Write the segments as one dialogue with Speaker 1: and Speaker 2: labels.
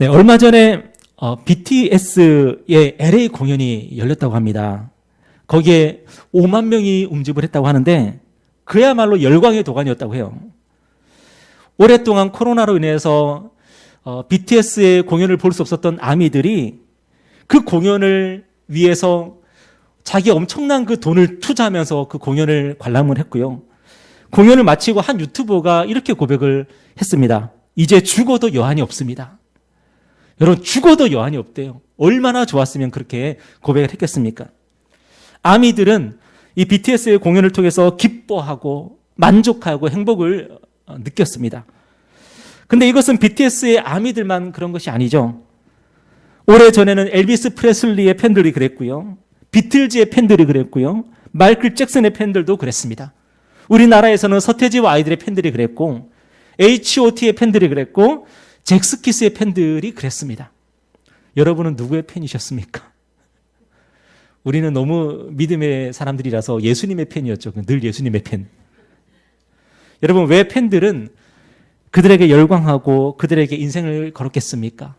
Speaker 1: 네, 얼마 전에 BTS의 LA 공연이 열렸다고 합니다. 거기에 5만 명이 응집을 했다고 하는데 그야말로 열광의 도가니였다고 해요. 오랫동안 코로나로 인해서 BTS의 공연을 볼 수 없었던 아미들이 그 공연을 위해서 자기 엄청난 그 돈을 투자하면서 그 공연을 관람을 했고요. 공연을 마치고 한 유튜버가 이렇게 고백을 했습니다. 이제 죽어도 여한이 없습니다. 여러분, 죽어도 여한이 없대요. 얼마나 좋았으면 그렇게 고백을 했겠습니까? 아미들은 이 BTS의 공연을 통해서 기뻐하고 만족하고 행복을 느꼈습니다. 근데 이것은 BTS의 아미들만 그런 것이 아니죠. 오래전에는 엘비스 프레슬리의 팬들이 그랬고요. 비틀즈의 팬들이 그랬고요. 마이클 잭슨의 팬들도 그랬습니다. 우리나라에서는 서태지와 아이들의 팬들이 그랬고 H.O.T의 팬들이 그랬고 잭스키스의 팬들이 그랬습니다. 여러분은 누구의 팬이셨습니까? 우리는 너무 믿음의 사람들이라서 예수님의 팬이었죠. 늘 예수님의 팬. 여러분, 왜 팬들은 그들에게 열광하고 그들에게 인생을 걸었겠습니까?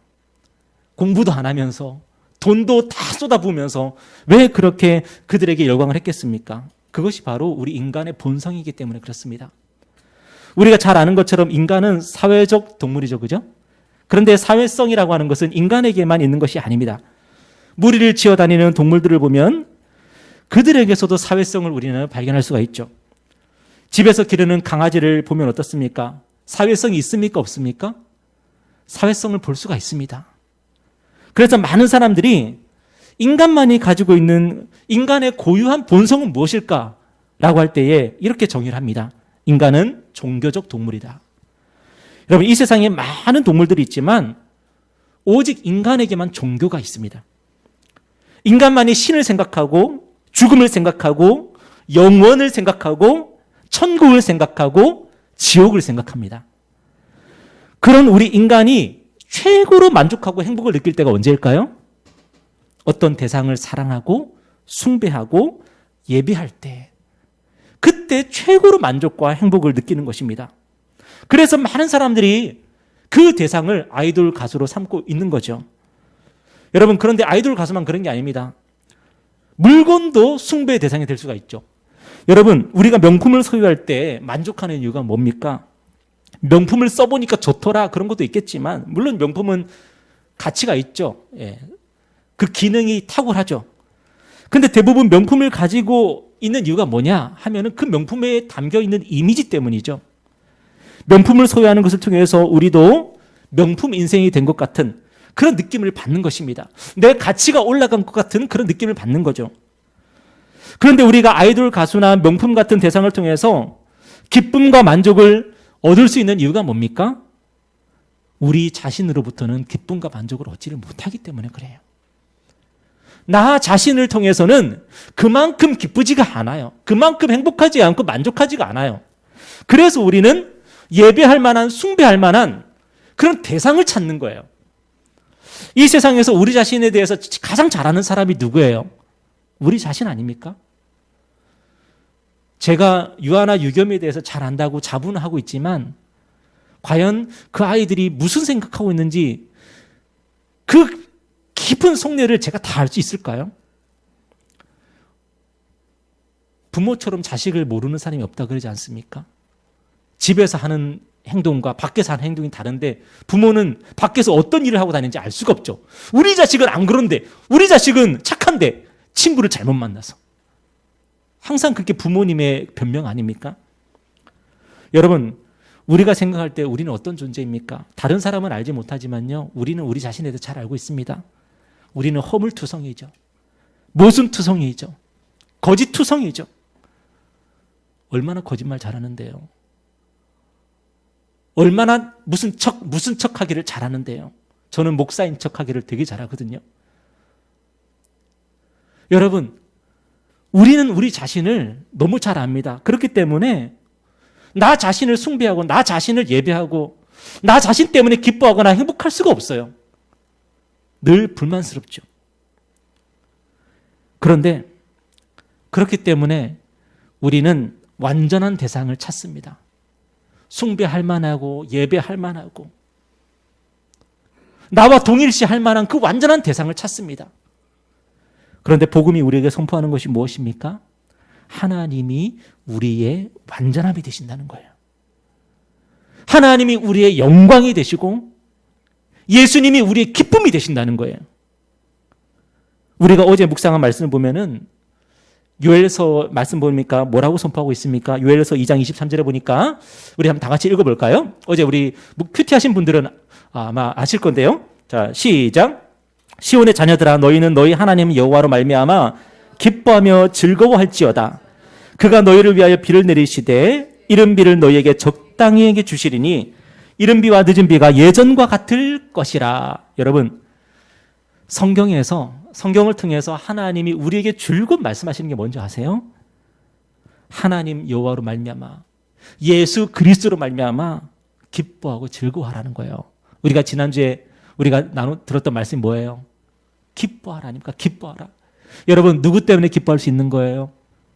Speaker 1: 공부도 안 하면서 돈도 다 쏟아부으면서 왜 그렇게 그들에게 열광을 했겠습니까? 그것이 바로 우리 인간의 본성이기 때문에 그렇습니다. 우리가 잘 아는 것처럼 인간은 사회적 동물이죠. 그죠? 그런데 사회성이라고 하는 것은 인간에게만 있는 것이 아닙니다. 무리를 지어 다니는 동물들을 보면 그들에게서도 사회성을 우리는 발견할 수가 있죠. 집에서 기르는 강아지를 보면 어떻습니까? 사회성이 있습니까? 없습니까? 사회성을 볼 수가 있습니다. 그래서 많은 사람들이 인간만이 가지고 있는 인간의 고유한 본성은 무엇일까? 라고 할 때에 이렇게 정의를 합니다. 인간은 종교적 동물이다. 여러분, 이 세상에 많은 동물들이 있지만 오직 인간에게만 종교가 있습니다. 인간만이 신을 생각하고 죽음을 생각하고 영원을 생각하고 천국을 생각하고 지옥을 생각합니다. 그런 우리 인간이 최고로 만족하고 행복을 느낄 때가 언제일까요? 어떤 대상을 사랑하고 숭배하고 예배할 때, 그때 최고로 만족과 행복을 느끼는 것입니다. 그래서 많은 사람들이 그 대상을 아이돌 가수로 삼고 있는 거죠. 여러분, 그런데 아이돌 가수만 그런 게 아닙니다. 물건도 숭배의 대상이 될 수가 있죠. 여러분, 우리가 명품을 소유할 때 만족하는 이유가 뭡니까? 명품을 써보니까 좋더라, 그런 것도 있겠지만 물론 명품은 가치가 있죠. 예. 그 기능이 탁월하죠. 근데 대부분 명품을 가지고 있는 이유가 뭐냐 하면은 그 명품에 담겨있는 이미지 때문이죠. 명품을 소유하는 것을 통해서 우리도 명품 인생이 된 것 같은 그런 느낌을 받는 것입니다. 내 가치가 올라간 것 같은 그런 느낌을 받는 거죠. 그런데 우리가 아이돌 가수나 명품 같은 대상을 통해서 기쁨과 만족을 얻을 수 있는 이유가 뭡니까? 우리 자신으로부터는 기쁨과 만족을 얻지를 못하기 때문에 그래요. 나 자신을 통해서는 그만큼 기쁘지가 않아요. 그만큼 행복하지 않고 만족하지가 않아요. 그래서 우리는 예배할 만한, 숭배할 만한 그런 대상을 찾는 거예요. 이 세상에서 우리 자신에 대해서 가장 잘 아는 사람이 누구예요? 우리 자신 아닙니까? 제가 유아나 유겸에 대해서 잘 안다고 자부는 하고 있지만 과연 그 아이들이 무슨 생각하고 있는지 그 깊은 속내를 제가 다 알 수 있을까요? 부모처럼 자식을 모르는 사람이 없다 그러지 않습니까? 집에서 하는 행동과 밖에서 하는 행동이 다른데 부모는 밖에서 어떤 일을 하고 다니는지 알 수가 없죠. 우리 자식은 안 그런데, 우리 자식은 착한데 친구를 잘못 만나서. 항상 그렇게 부모님의 변명 아닙니까? 여러분, 우리가 생각할 때 우리는 어떤 존재입니까? 다른 사람은 알지 못하지만요, 우리는 우리 자신에 대해서 잘 알고 있습니다. 우리는 허물투성이죠. 모순투성이죠. 거짓투성이죠. 얼마나 거짓말 잘하는데요. 얼마나 무슨 척 하기를 잘하는데요. 저는 목사인 척 하기를 되게 잘하거든요. 여러분, 우리는 우리 자신을 너무 잘 압니다. 그렇기 때문에 나 자신을 숭배하고 나 자신을 예배하고 나 자신 때문에 기뻐하거나 행복할 수가 없어요. 늘 불만스럽죠. 그런데 그렇기 때문에 우리는 완전한 대상을 찾습니다. 숭배할 만하고 예배할 만하고 나와 동일시할 만한 그 완전한 대상을 찾습니다. 그런데 복음이 우리에게 선포하는 것이 무엇입니까? 하나님이 우리의 완전함이 되신다는 거예요. 하나님이 우리의 영광이 되시고 예수님이 우리의 기쁨이 되신다는 거예요. 우리가 어제 묵상한 말씀을 보면은 요엘서 말씀 보니까 뭐라고 선포하고 있습니까? 요엘서 2장 23절에 보니까 우리 한번 다 같이 읽어볼까요? 어제 우리 큐티하신 분들은 아마 아실 건데요. 자, 시작. 시온의 자녀들아, 너희는 너희 하나님 여호와로 말미암아 기뻐하며 즐거워할지어다. 그가 너희를 위하여 비를 내리시되 이른 비를 너희에게 적당히 주시리니 이른 비와 늦은 비가 예전과 같을 것이라. 여러분, 성경을 통해서 하나님이 우리에게 줄곧 말씀하시는 게 뭔지 아세요? 하나님 여호와로 말미암아 예수 그리스도로 말미암아 기뻐하고 즐거워하라는 거예요. 우리가 지난주에 우리가 들었던 말씀이 뭐예요? 기뻐하라니까. 기뻐하라. 여러분, 누구 때문에 기뻐할 수 있는 거예요?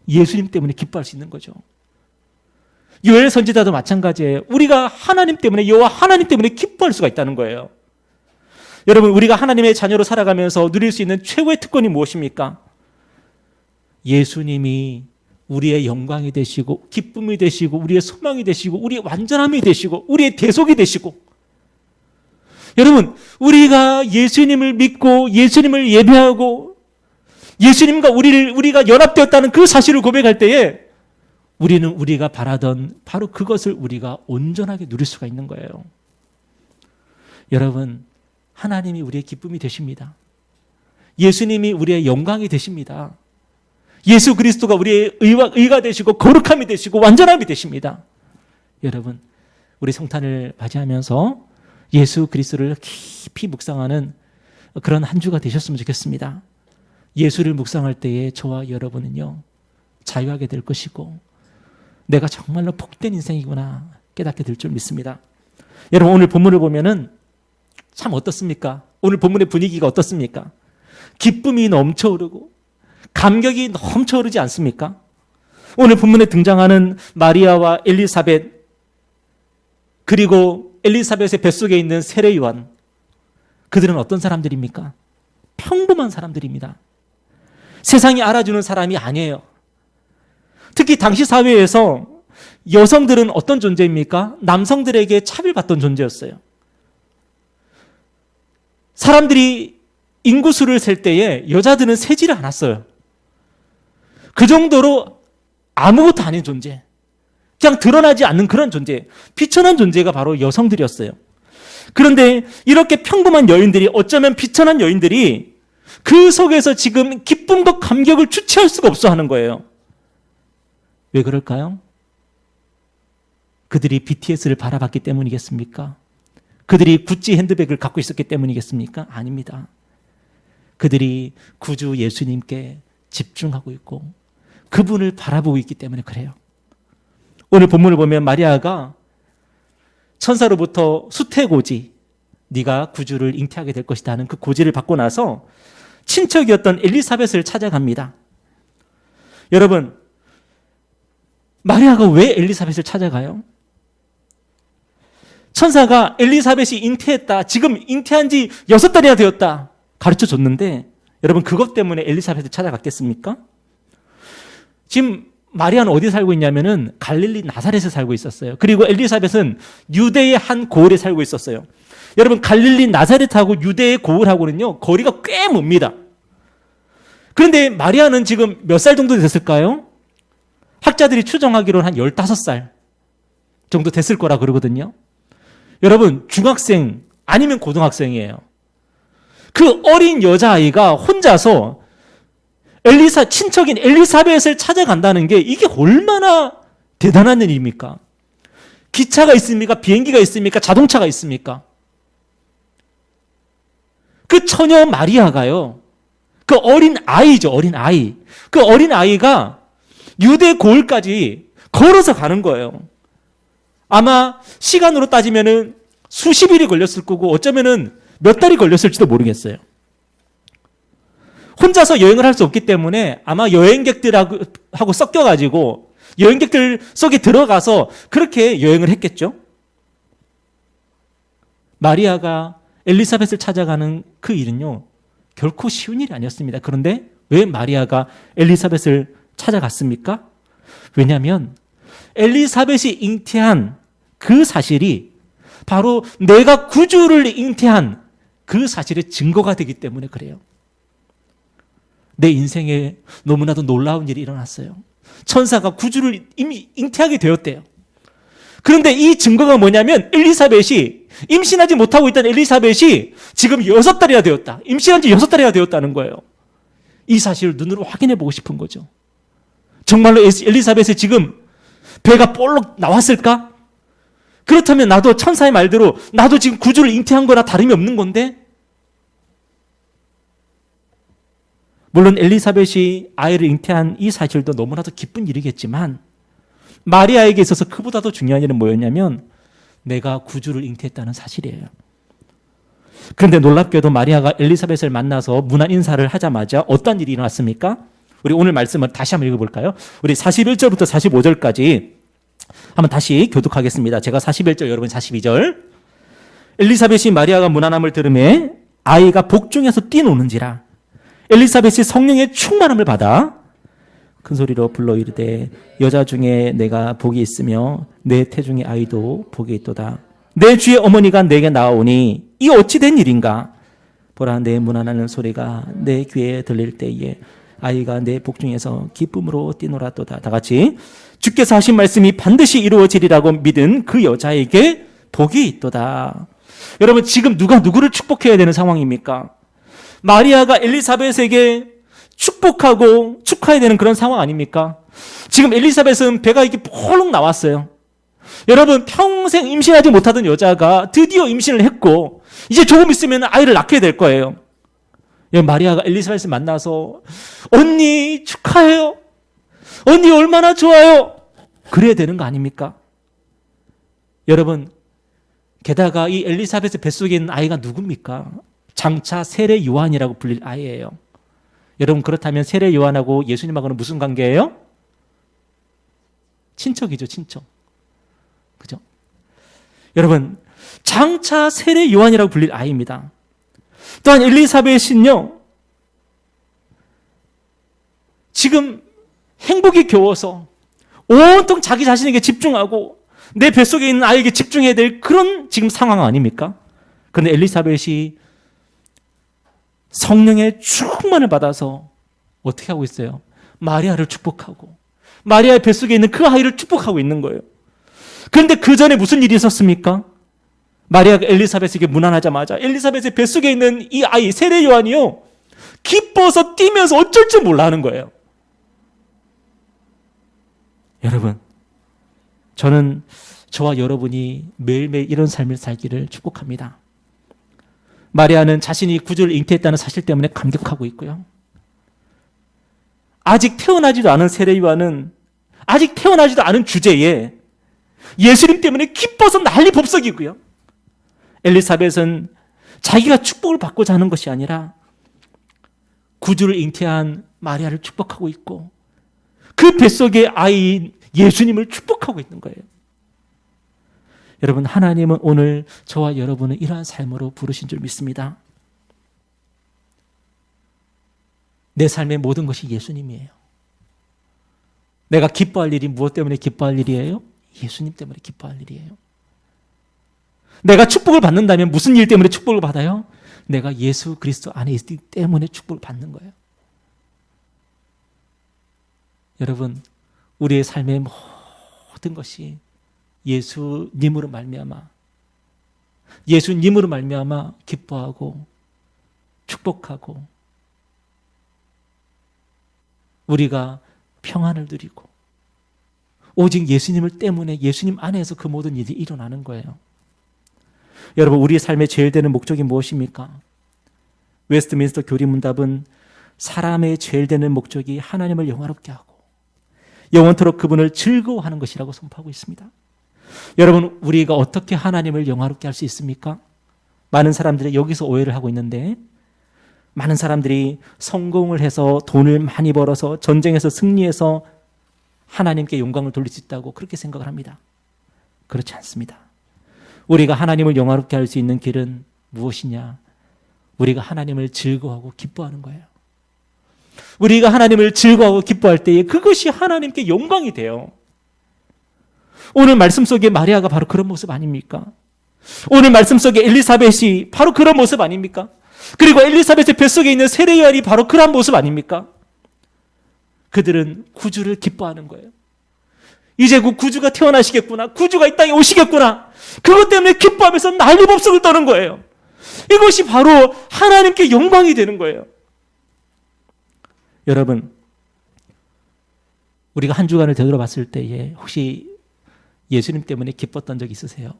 Speaker 1: 예수님 때문에 기뻐할 수 있는 거죠. 요엘 선지자도 마찬가지예요. 우리가 하나님 때문에, 여호와 하나님 때문에 기뻐할 수가 있다는 거예요. 여러분, 우리가 하나님의 자녀로 살아가면서 누릴 수 있는 최고의 특권이 무엇입니까? 예수님이 우리의 영광이 되시고 기쁨이 되시고 우리의 소망이 되시고 우리의 완전함이 되시고 우리의 대속이 되시고, 여러분, 우리가 예수님을 믿고 예수님을 예배하고 예수님과 우리가 연합되었다는 그 사실을 고백할 때에 우리는 우리가 바라던 바로 그것을 우리가 온전하게 누릴 수가 있는 거예요. 여러분, 하나님이 우리의 기쁨이 되십니다. 예수님이 우리의 영광이 되십니다. 예수 그리스도가 우리의 의가 되시고 거룩함이 되시고 완전함이 되십니다. 여러분, 우리 성탄을 맞이하면서 예수 그리스도를 깊이 묵상하는 그런 한 주가 되셨으면 좋겠습니다. 예수를 묵상할 때에 저와 여러분은요, 자유하게 될 것이고 내가 정말로 복된 인생이구나 깨닫게 될 줄 믿습니다. 여러분, 오늘 본문을 보면은 참 어떻습니까? 오늘 본문의 분위기가 어떻습니까? 기쁨이 넘쳐오르고 감격이 넘쳐오르지 않습니까? 오늘 본문에 등장하는 마리아와 엘리사벳, 그리고 엘리사벳의 뱃속에 있는 세례 요한, 그들은 어떤 사람들입니까? 평범한 사람들입니다. 세상이 알아주는 사람이 아니에요. 특히 당시 사회에서 여성들은 어떤 존재입니까? 남성들에게 차별받던 존재였어요. 사람들이 인구수를 셀 때에 여자들은 세지를 않았어요. 그 정도로 아무것도 아닌 존재, 그냥 드러나지 않는 그런 존재, 비천한 존재가 바로 여성들이었어요. 그런데 이렇게 평범한 여인들이, 어쩌면 비천한 여인들이 그 속에서 지금 기쁨과 감격을 주체할 수가 없어 하는 거예요. 왜 그럴까요? 그들이 BTS를 바라봤기 때문이겠습니까? 그들이 구찌 핸드백을 갖고 있었기 때문이겠습니까? 아닙니다. 그들이 구주 예수님께 집중하고 있고 그분을 바라보고 있기 때문에 그래요. 오늘 본문을 보면 마리아가 천사로부터 수태고지, 네가 구주를 잉태하게 될 것이다 하는 그 고지를 받고 나서 친척이었던 엘리사벳을 찾아갑니다. 여러분, 마리아가 왜 엘리사벳을 찾아가요? 천사가 엘리사벳이 잉태했다, 지금 잉태한 지 6달이나 되었다 가르쳐 줬는데, 여러분, 그것 때문에 엘리사벳을 찾아갔겠습니까? 지금 마리아는 어디 살고 있냐면은 갈릴리 나사렛에 살고 있었어요. 그리고 엘리사벳은 유대의 한 고을에 살고 있었어요. 여러분, 갈릴리 나사렛하고 유대의 고을하고는요, 거리가 꽤 멉니다. 그런데 마리아는 지금 몇 살 정도 됐을까요? 학자들이 추정하기로는 한 15살 정도 됐을 거라 그러거든요. 여러분, 중학생 아니면 고등학생이에요. 그 어린 여자아이가 혼자서 친척인 엘리사벳을 찾아간다는 게 이게 얼마나 대단한 일입니까? 기차가 있습니까? 비행기가 있습니까? 자동차가 있습니까? 그 처녀 마리아가요, 그 어린 아이죠, 어린 아이. 그 어린 아이가 유대 고을까지 걸어서 가는 거예요. 아마 시간으로 따지면은 수십 일이 걸렸을 거고 어쩌면은 몇 달이 걸렸을지도 모르겠어요. 혼자서 여행을 할 수 없기 때문에 아마 여행객들하고 섞여가지고 여행객들 속에 들어가서 그렇게 여행을 했겠죠. 마리아가 엘리사벳을 찾아가는 그 일은요, 결코 쉬운 일이 아니었습니다. 그런데 왜 마리아가 엘리사벳을 찾아갔습니까? 왜냐하면 엘리사벳이 잉태한 그 사실이 바로 내가 구주를 잉태한 그 사실의 증거가 되기 때문에 그래요. 내 인생에 너무나도 놀라운 일이 일어났어요. 천사가 구주를 이미 잉태하게 되었대요. 그런데 이 증거가 뭐냐면 엘리사벳이 임신하지 못하고 있던 엘리사벳이 지금 6달이나 되었다. 임신한 지 6달이나 되었다는 거예요. 이 사실을 눈으로 확인해 보고 싶은 거죠. 정말로 엘리사벳이 지금 배가 볼록 나왔을까? 그렇다면 나도 천사의 말대로 나도 지금 구주를 잉태한 거나 다름이 없는 건데? 물론 엘리사벳이 아이를 잉태한 이 사실도 너무나도 기쁜 일이겠지만 마리아에게 있어서 그보다도 중요한 일은 뭐였냐면 내가 구주를 잉태했다는 사실이에요. 그런데 놀랍게도 마리아가 엘리사벳을 만나서 문안 인사를 하자마자 어떤 일이 일어났습니까? 우리 오늘 말씀을 다시 한번 읽어볼까요? 우리 41절부터 45절까지 한번 다시 교독하겠습니다. 제가 41절, 여러분 42절. 엘리사벳이 마리아가 문안함을 들으매 아이가 복중에서 뛰노는지라 엘리사벳이 성령의 충만함을 받아 큰 소리로 불러 이르되 여자 중에 내가 복이 있으며 내 태중의 아이도 복이 있도다. 내 주의 어머니가 내게 나오니 이 어찌 된 일인가? 보라 내 문안하는 소리가 내 귀에 들릴 때에 아이가 내 복중에서 기쁨으로 뛰노라도다. 다 같이 주께서 하신 말씀이 반드시 이루어지리라고 믿은 그 여자에게 복이 있도다. 여러분 지금 누가 누구를 축복해야 되는 상황입니까? 마리아가 엘리사벳에게 축복하고 축하해야 되는 그런 상황 아닙니까? 지금 엘리사벳은 배가 이렇게 폴록 나왔어요. 여러분 평생 임신하지 못하던 여자가 드디어 임신을 했고 이제 조금 있으면 아이를 낳게 될 거예요. 마리아가 엘리사벳을 만나서 언니 축하해요. 언니 얼마나 좋아요. 그래야 되는 거 아닙니까? 여러분 게다가 이 엘리사벳의 뱃속에 있는 아이가 누굽니까? 장차 세례 요한이라고 불릴 아이예요. 여러분 그렇다면 세례 요한하고 예수님하고는 무슨 관계예요? 친척이죠, 친척. 그죠? 여러분 장차 세례 요한이라고 불릴 아이입니다. 또한 엘리사벳은요 지금 행복이 겨워서 온통 자기 자신에게 집중하고 내 뱃속에 있는 아이에게 집중해야 될 그런 지금 상황 아닙니까? 그런데 엘리사벳이 성령의 충만을 받아서 어떻게 하고 있어요? 마리아를 축복하고 마리아의 뱃속에 있는 그 아이를 축복하고 있는 거예요. 그런데 그 전에 무슨 일이 있었습니까? 마리아가 엘리사벳에게 문안하자마자 엘리사벳의 뱃속에 있는 이 아이 세례 요한이요 기뻐서 뛰면서 어쩔 줄 몰라 하는 거예요. 여러분 저는 저와 여러분이 매일매일 이런 삶을 살기를 축복합니다. 마리아는 자신이 구주를 잉태했다는 사실 때문에 감격하고 있고요. 아직 태어나지도 않은 세례 요한은 아직 태어나지도 않은 주제에 예수님 때문에 기뻐서 난리 법석이고요. 엘리사벳은 자기가 축복을 받고자 하는 것이 아니라 구주를 잉태한 마리아를 축복하고 있고 그 뱃속의 아이인 예수님을 축복하고 있는 거예요. 여러분 하나님은 오늘 저와 여러분을 이러한 삶으로 부르신 줄 믿습니다. 내 삶의 모든 것이 예수님이에요. 내가 기뻐할 일이 무엇 때문에 기뻐할 일이에요? 예수님 때문에 기뻐할 일이에요. 내가 축복을 받는다면 무슨 일 때문에 축복을 받아요? 내가 예수 그리스도 안에 있기 때문에 축복을 받는 거예요. 여러분 우리의 삶의 모든 것이 예수님으로 말미암아 기뻐하고 축복하고 우리가 평안을 누리고 오직 예수님을 때문에 예수님 안에서 그 모든 일이 일어나는 거예요. 여러분 우리의 삶의 제일 되는 목적이 무엇입니까? 웨스트민스터 교리문답은 사람의 제일 되는 목적이 하나님을 영화롭게 하고 영원토록 그분을 즐거워하는 것이라고 선포하고 있습니다. 여러분 우리가 어떻게 하나님을 영화롭게 할 수 있습니까? 많은 사람들이 여기서 오해를 하고 있는데 많은 사람들이 성공을 해서 돈을 많이 벌어서 전쟁에서 승리해서 하나님께 영광을 돌릴 수 있다고 그렇게 생각을 합니다. 그렇지 않습니다. 우리가 하나님을 영화롭게 할 수 있는 길은 무엇이냐? 우리가 하나님을 즐거워하고 기뻐하는 거예요. 우리가 하나님을 즐거워하고 기뻐할 때에 그것이 하나님께 영광이 돼요. 오늘 말씀 속에 마리아가 바로 그런 모습 아닙니까? 오늘 말씀 속에 엘리사벳이 바로 그런 모습 아닙니까? 그리고 엘리사벳의 뱃속에 있는 세례 요한이 바로 그런 모습 아닙니까? 그들은 구주를 기뻐하는 거예요. 이제 곧 구주가 태어나시겠구나. 구주가 이 땅에 오시겠구나. 그것 때문에 기뻐하면서 난리법석을 떠는 거예요. 이것이 바로 하나님께 영광이 되는 거예요. 여러분, 우리가 한 주간을 되돌아봤을 때에 혹시 예수님 때문에 기뻤던 적 있으세요?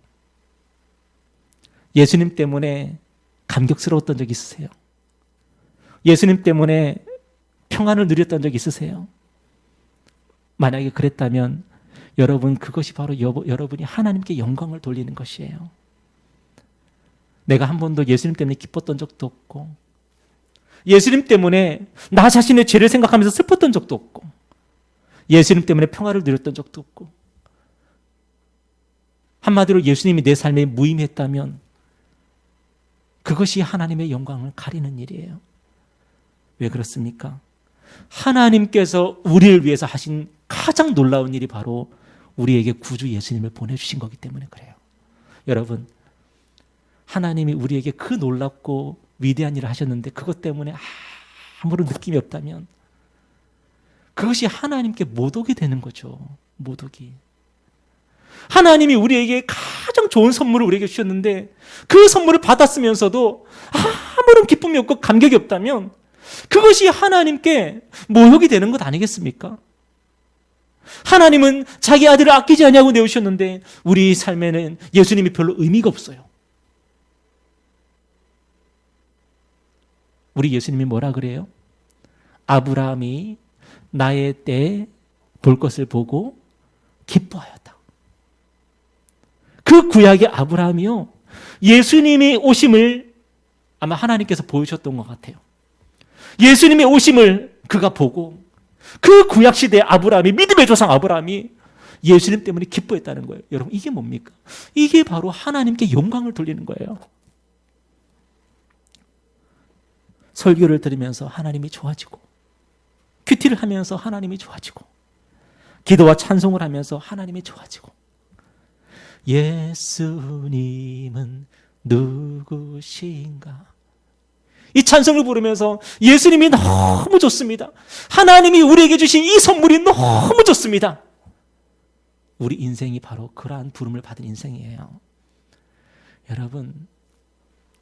Speaker 1: 예수님 때문에 감격스러웠던 적 있으세요? 예수님 때문에 평안을 누렸던 적 있으세요? 만약에 그랬다면 여러분, 그것이 바로 여러분이 하나님께 영광을 돌리는 것이에요. 내가 한 번도 예수님 때문에 기뻤던 적도 없고, 예수님 때문에 나 자신의 죄를 생각하면서 슬펐던 적도 없고, 예수님 때문에 평화를 누렸던 적도 없고, 한마디로 예수님이 내 삶에 무의미했다면 그것이 하나님의 영광을 가리는 일이에요. 왜 그렇습니까? 하나님께서 우리를 위해서 하신 가장 놀라운 일이 바로 우리에게 구주 예수님을 보내주신 거기 때문에 그래요. 여러분, 하나님이 우리에게 그 놀랍고 위대한 일을 하셨는데 그것 때문에 아무런 느낌이 없다면 그것이 하나님께 모독이 되는 거죠. 모독이. 하나님이 우리에게 가장 좋은 선물을 우리에게 주셨는데 그 선물을 받았으면서도 아무런 기쁨이 없고 감격이 없다면 그것이 하나님께 모욕이 되는 것 아니겠습니까? 하나님은 자기 아들을 아끼지 않냐고 내오셨는데 우리 삶에는 예수님이 별로 의미가 없어요. 우리 예수님이 뭐라 그래요? 아브라함이 나의 때에 볼 것을 보고 기뻐하였다. 그 구약의 아브라함이요, 예수님이 오심을 아마 하나님께서 보여주셨던 것 같아요. 예수님의 오심을 그가 보고 그 구약시대의 아브라함이, 믿음의 조상 아브라함이 예수님 때문에 기뻐했다는 거예요. 여러분, 이게 뭡니까? 이게 바로 하나님께 영광을 돌리는 거예요. 설교를 들으면서 하나님이 좋아지고, 큐티를 하면서 하나님이 좋아지고, 기도와 찬송을 하면서 하나님이 좋아지고, 예수님은 누구신가? 이 찬송을 부르면서 예수님이 너무 좋습니다. 하나님이 우리에게 주신 이 선물이 너무 좋습니다. 우리 인생이 바로 그러한 부름을 받은 인생이에요.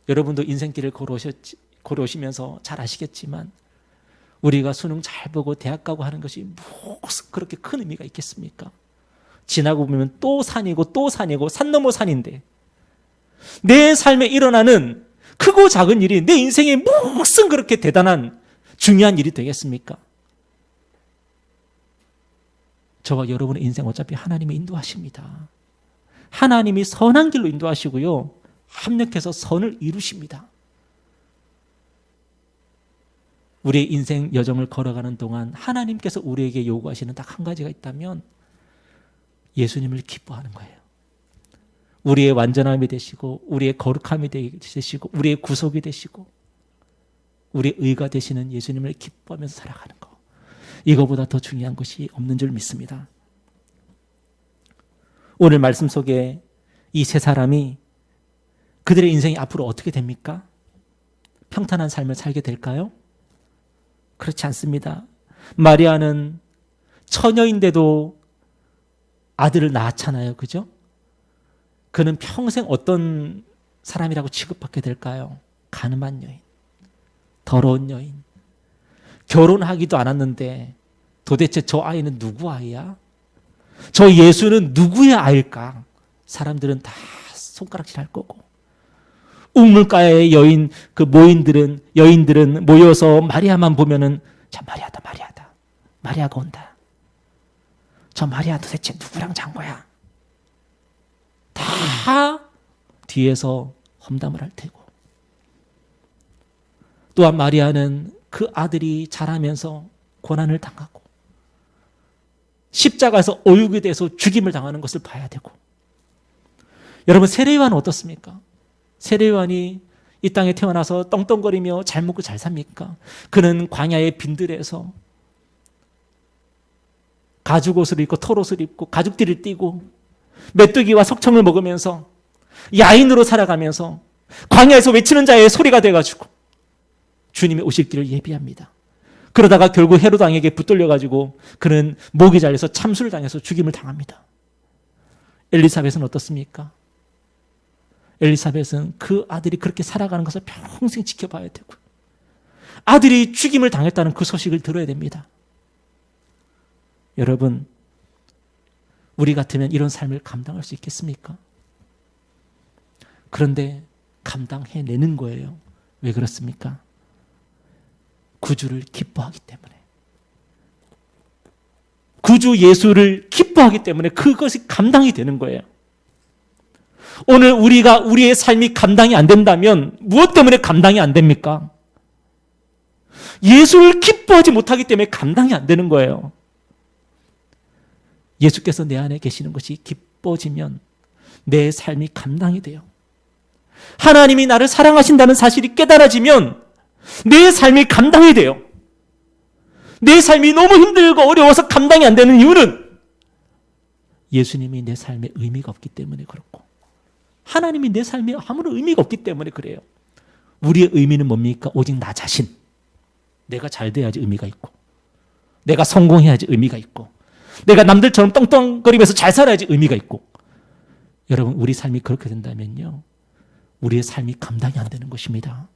Speaker 1: 여러분도 인생길을 걸어오시면서 잘 아시겠지만 우리가 수능 잘 보고 대학 가고 하는 것이 무슨 그렇게 큰 의미가 있겠습니까? 지나고 보면 또 산이고 또 산이고 산 넘어 산인데 내 삶에 일어나는 크고 작은 일이 내 인생에 무슨 그렇게 대단한 중요한 일이 되겠습니까? 저와 여러분의 인생 어차피 하나님이 인도하십니다. 하나님이 선한 길로 인도하시고요, 합력해서 선을 이루십니다. 우리의 인생 여정을 걸어가는 동안 하나님께서 우리에게 요구하시는 딱 한 가지가 있다면 예수님을 기뻐하는 거예요. 우리의 완전함이 되시고, 우리의 거룩함이 되시고, 우리의 구속이 되시고, 우리의 의가 되시는 예수님을 기뻐하면서 살아가는 것, 이거보다 더 중요한 것이 없는 줄 믿습니다. 오늘 말씀 속에 이 세 사람이 그들의 인생이 앞으로 어떻게 됩니까? 평탄한 삶을 살게 될까요? 그렇지 않습니다. 마리아는 처녀인데도 아들을 낳았잖아요. 그죠? 그는 평생 어떤 사람이라고 취급받게 될까요? 가늠한 여인, 더러운 여인, 결혼하기도 않았는데 도대체 저 아이는 누구 아이야? 저 예수는 누구의 아이일까? 사람들은 다 손가락질할 거고, 우물가의 여인, 그 여인들은 모여서 마리아만 보면은 저 마리아다, 마리아가 온다. 저 마리아 도대체 누구랑 잔 거야? 다 뒤에서 험담을 할 테고, 또한 마리아는 그 아들이 자라면서 고난을 당하고 십자가에서 오육이 돼서 죽임을 당하는 것을 봐야 되고, 여러분, 세례요한은 어떻습니까? 세례요한이 이 땅에 태어나서 떵떵거리며 잘 먹고 잘 삽니까? 그는 광야의 빈들에서 가죽 옷을 입고 털옷을 입고 가죽띠를 띠고 메뚜기와 석청을 먹으면서 야인으로 살아가면서 광야에서 외치는 자의 소리가 돼가지고 주님이 오실 길을 예비합니다. 그러다가 결국 헤롯 왕에게 붙들려가지고 그는 목이 잘려서 참수를 당해서 죽임을 당합니다. 엘리사벳은 어떻습니까? 엘리사벳은 그 아들이 그렇게 살아가는 것을 평생 지켜봐야 되고 아들이 죽임을 당했다는 그 소식을 들어야 됩니다. 여러분, 우리 같으면 이런 삶을 감당할 수 있겠습니까? 그런데 감당해내는 거예요. 왜 그렇습니까? 구주를 기뻐하기 때문에. 구주 예수를 기뻐하기 때문에 그것이 감당이 되는 거예요. 오늘 우리가 우리의 삶이 감당이 안 된다면 무엇 때문에 감당이 안 됩니까? 예수를 기뻐하지 못하기 때문에 감당이 안 되는 거예요. 예수께서 내 안에 계시는 것이 기뻐지면 내 삶이 감당이 돼요. 하나님이 나를 사랑하신다는 사실이 깨달아지면 내 삶이 감당이 돼요. 내 삶이 너무 힘들고 어려워서 감당이 안 되는 이유는 예수님이 내 삶에 의미가 없기 때문에 그렇고 하나님이 내 삶에 아무런 의미가 없기 때문에 그래요. 우리의 의미는 뭡니까? 오직 나 자신. 내가 잘 돼야지 의미가 있고 내가 성공해야지 의미가 있고 내가 남들처럼 떵떵거리면서 잘 살아야지 의미가 있고 여러분, 우리 삶이 그렇게 된다면요 우리의 삶이 감당이 안 되는 것입니다.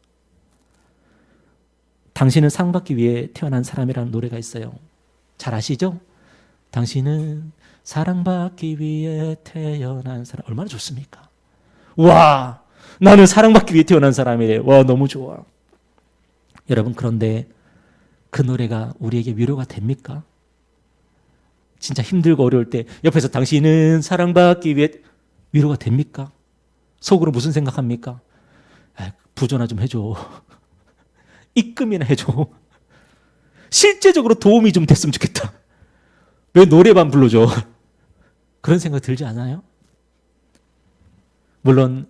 Speaker 1: 당신은 사랑받기 위해 태어난 사람이라는 노래가 있어요. 잘 아시죠? 당신은 사랑받기 위해 태어난 사람. 얼마나 좋습니까? 와, 나는 사랑받기 위해 태어난 사람이래. 와, 너무 좋아. 여러분, 그런데 그 노래가 우리에게 위로가 됩니까? 진짜 힘들고 어려울 때 옆에서 당신은 사랑받기 위해 위로가 됩니까? 속으로 무슨 생각합니까? 부전화 좀 해줘. 입금이나 해줘. 실제적으로 도움이 좀 됐으면 좋겠다. 왜 노래만 불러줘? 그런 생각 들지 않아요? 물론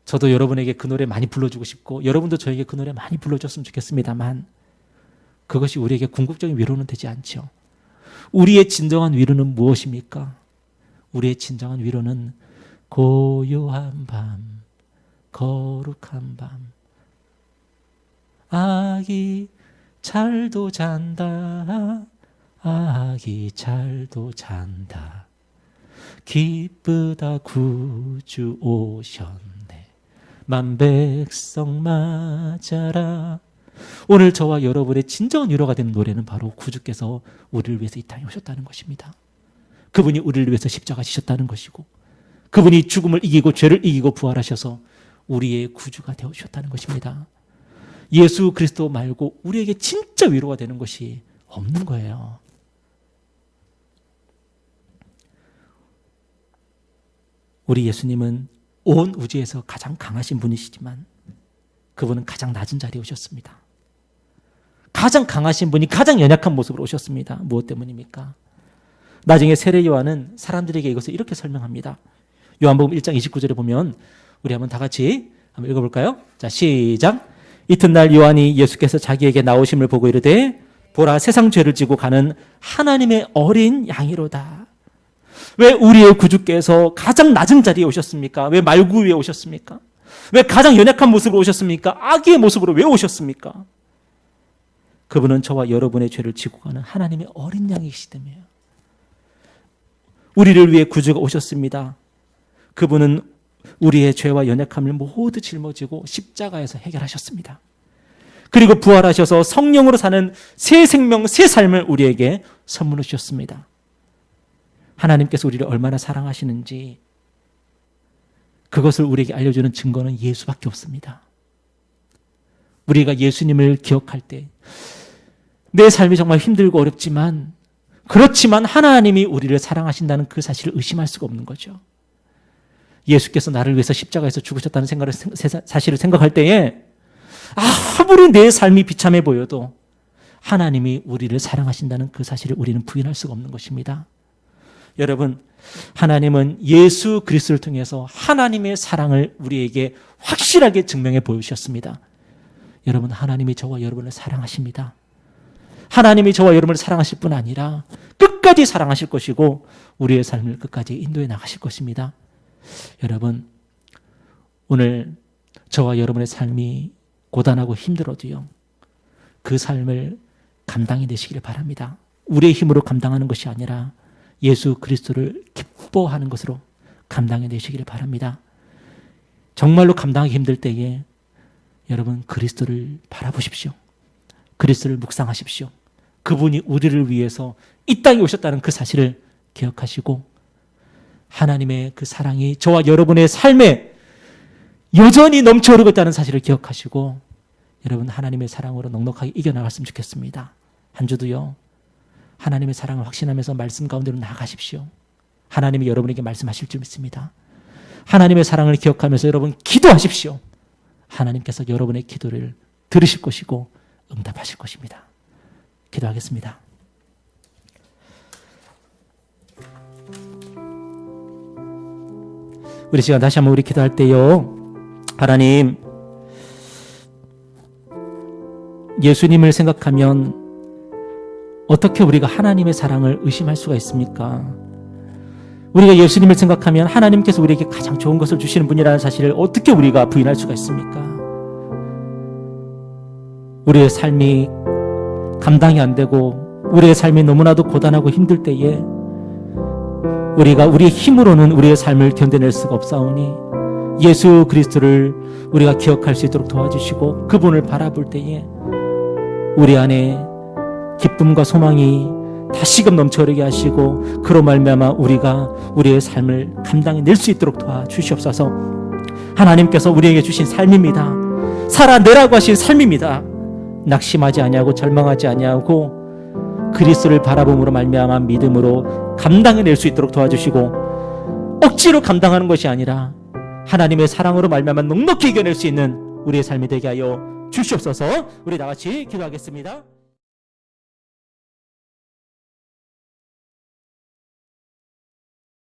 Speaker 1: 저도 여러분에게 그 노래 많이 불러주고 싶고 여러분도 저에게 그 노래 많이 불러줬으면 좋겠습니다만 그것이 우리에게 궁극적인 위로는 되지 않죠. 우리의 진정한 위로는 무엇입니까? 우리의 진정한 위로는 고요한 밤, 거룩한 밤, 아기 잘도 잔다, 아기 잘도 잔다, 기쁘다 구주 오셨네, 만백성 맞아라. 오늘 저와 여러분의 진정한 위로가 되는 노래는 바로 구주께서 우리를 위해서 이 땅에 오셨다는 것입니다. 그분이 우리를 위해서 십자가 지셨다는 것이고 그분이 죽음을 이기고 죄를 이기고 부활하셔서 우리의 구주가 되어주셨다는 것입니다. 예수 그리스도 말고 우리에게 진짜 위로가 되는 것이 없는 거예요. 우리 예수님은 온 우주에서 가장 강하신 분이시지만 그분은 가장 낮은 자리에 오셨습니다. 가장 강하신 분이 가장 연약한 모습으로 오셨습니다. 무엇 때문입니까? 나중에 세례 요한은 사람들에게 이것을 이렇게 설명합니다. 요한복음 1장 29절에 보면 우리 한번 다 같이 한번 읽어볼까요? 자, 시작. 이튿날 요한이 예수께서 자기에게 나오심을 보고 이르되 보라, 세상 죄를 지고 가는 하나님의 어린 양이로다. 왜 우리의 구주께서 가장 낮은 자리에 오셨습니까? 왜 말구 위에 오셨습니까? 왜 가장 연약한 모습으로 오셨습니까? 아기의 모습으로 왜 오셨습니까? 그분은 저와 여러분의 죄를 지고 가는 하나님의 어린 양이시기 때문이에요. 우리를 위해 구주가 오셨습니다. 그분은 우리의 죄와 연약함을 모두 짊어지고 십자가에서 해결하셨습니다. 그리고 부활하셔서 성령으로 사는 새 생명, 새 삶을 우리에게 선물해 주셨습니다. 하나님께서 우리를 얼마나 사랑하시는지 그것을 우리에게 알려주는 증거는 예수밖에 없습니다. 우리가 예수님을 기억할 때 내 삶이 정말 힘들고 어렵지만 그렇지만 하나님이 우리를 사랑하신다는 그 사실을 의심할 수가 없는 거죠. 예수께서 나를 위해서 십자가에서 죽으셨다는 사실을 생각할 때에 아무리 내 삶이 비참해 보여도 하나님이 우리를 사랑하신다는 그 사실을 우리는 부인할 수가 없는 것입니다. 여러분, 하나님은 예수 그리스도를 통해서 하나님의 사랑을 우리에게 확실하게 증명해 보여주셨습니다. 여러분, 하나님이 저와 여러분을 사랑하십니다. 하나님이 저와 여러분을 사랑하실 뿐 아니라 끝까지 사랑하실 것이고 우리의 삶을 끝까지 인도해 나가실 것입니다. 여러분, 오늘 저와 여러분의 삶이 고단하고 힘들어도요, 그 삶을 감당해 내시기를 바랍니다. 우리의 힘으로 감당하는 것이 아니라 예수 그리스도를 기뻐하는 것으로 감당해 내시기를 바랍니다. 정말로 감당하기 힘들 때에 여러분, 그리스도를 바라보십시오. 그리스도를 묵상하십시오. 그분이 우리를 위해서 이 땅에 오셨다는 그 사실을 기억하시고 하나님의 그 사랑이 저와 여러분의 삶에 여전히 넘쳐 흐르고 있다는 사실을 기억하시고 여러분, 하나님의 사랑으로 넉넉하게 이겨나갔으면 좋겠습니다. 한 주도요, 하나님의 사랑을 확신하면서 말씀 가운데로 나아가십시오. 하나님이 여러분에게 말씀하실 줄 믿습니다. 하나님의 사랑을 기억하면서 여러분 기도하십시오. 하나님께서 여러분의 기도를 들으실 것이고 응답하실 것입니다. 기도하겠습니다. 우리 시간 다시 한번 우리 기도할 때요, 하나님, 예수님을 생각하면 어떻게 우리가 하나님의 사랑을 의심할 수가 있습니까? 우리가 예수님을 생각하면 하나님께서 우리에게 가장 좋은 것을 주시는 분이라는 사실을 어떻게 우리가 부인할 수가 있습니까? 우리의 삶이 감당이 안 되고 우리의 삶이 너무나도 고단하고 힘들 때에 우리가 우리의 힘으로는 우리의 삶을 견뎌낼 수가 없사오니 예수 그리스도를 우리가 기억할 수 있도록 도와주시고 그분을 바라볼 때에 우리 안에 기쁨과 소망이 다시금 넘쳐흐르게 하시고 그로 말미암아 우리가 우리의 삶을 감당해낼 수 있도록 도와주시옵소서. 하나님께서 우리에게 주신 삶입니다. 살아내라고 하신 삶입니다. 낙심하지 아니하고 절망하지 아니하고 그리스도를 바라봄으로 말미암아 믿음으로 감당해낼 수 있도록 도와주시고 억지로 감당하는 것이 아니라 하나님의 사랑으로 말미암아 넉넉히 이겨낼 수 있는 우리의 삶이 되게 하여 주시옵소서. 우리 다같이 기도하겠습니다.